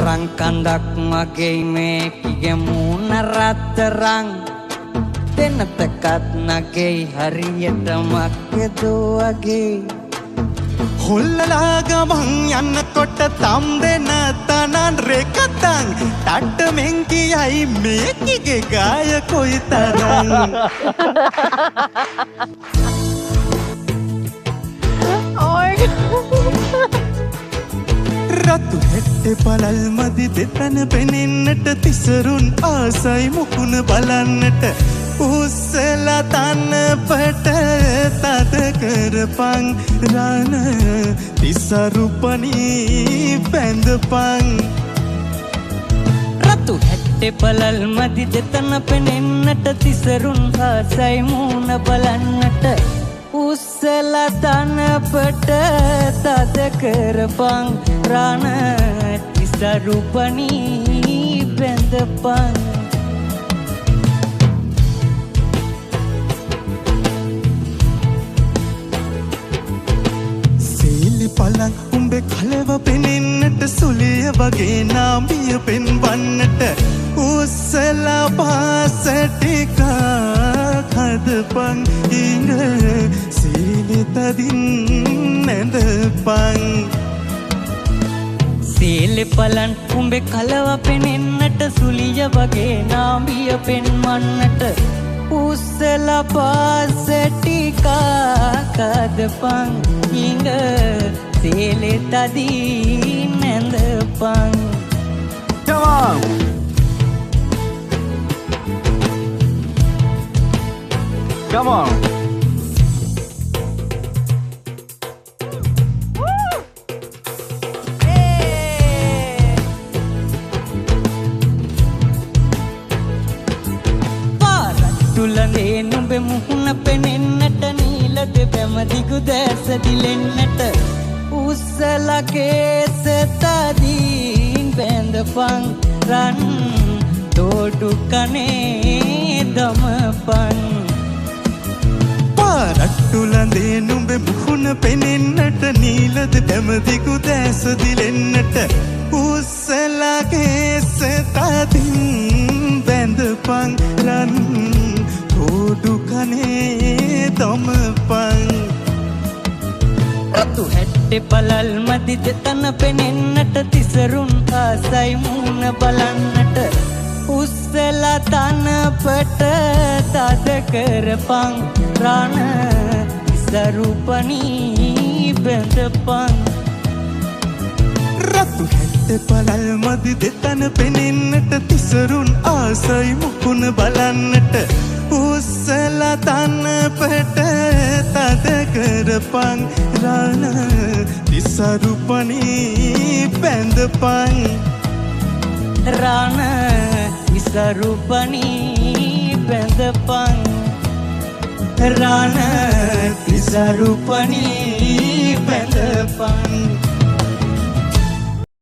රන් කඳක් මගේ මේ කිගමුණ රත්තරන් දෙනතකත් නගේ හරියට මක්කදෝ වගේ හොල්ලලා ගමන් යන්නකොට තම් දෙන තනන් රෙකතන් ටට්ටමෙන් කියයි මේකිගේ ගාය කොයි තරම් රතු හෙට්ට පලල් මදි දෙතන පෙනෙන්නට තිසරුන් ආසයි මුකුණ බලන්නට උස්සලා තනපට තද කරපන් රණ තිසරුපනී බැඳපන් රතු හැට්ටෙ පලල් මදි දෙතන පෙනෙන්නට තිසරුන් ආසයි මුණ බලන්නට උස්සලා තනපට තද කරපන් රණ තිසරුපනී බැඳපන් පලන් උඹේ කලව පෙනෙන්නට සුලිය වගේ නාමිය පෙන්වන්නට උස්සලා පාසටිකක් හදපන් ඉඟ සීලිතදින් නැඳපන් සීලෙ පලන් උඹේ කලව පෙනෙන්නට සුලිය වගේ නාමිය පෙන්වන්නට උස්සලා පාසටිකක් හදපන් ඉඟ සීලෙ තදින් නැඳපන් Come on. තුලනේ නුඹේ මුහුණ පෙනෙන්නට නීලද බැමදිගු දැස දිලෙන්නට උස්සලා කේස තදින් බැඳපන් රන් තෝඩු කනේ දමපන් පාරට්ටුලඳේ නුඹේ මුහුණ පෙනෙන්නට නීලද බැමදිගු දැස දිලෙන්නට උස්සලා කේස තදින් බැඳපන් රන් තෝඩු කනේ දමපන් රතු හැට්ටෙ පලල් මදි දෙතන පෙනෙන්නට තිසරුන් ආසයි මුණ බලන්නට උස්සලා තනපට තද කරපන් රණ තිසරුපනී බැඳපන් රතු හැට්ටෙ පලල් මදි දෙතන පෙනෙන්නට තිසරුන් ආසයි මුකුණ බලන්නට උස්සලා තනපට තද කරපන් රණ තිසරුපනී බැඳපන් රණ තිසරුපනී බැඳපන් රණ තිසරුපනී බැඳපන්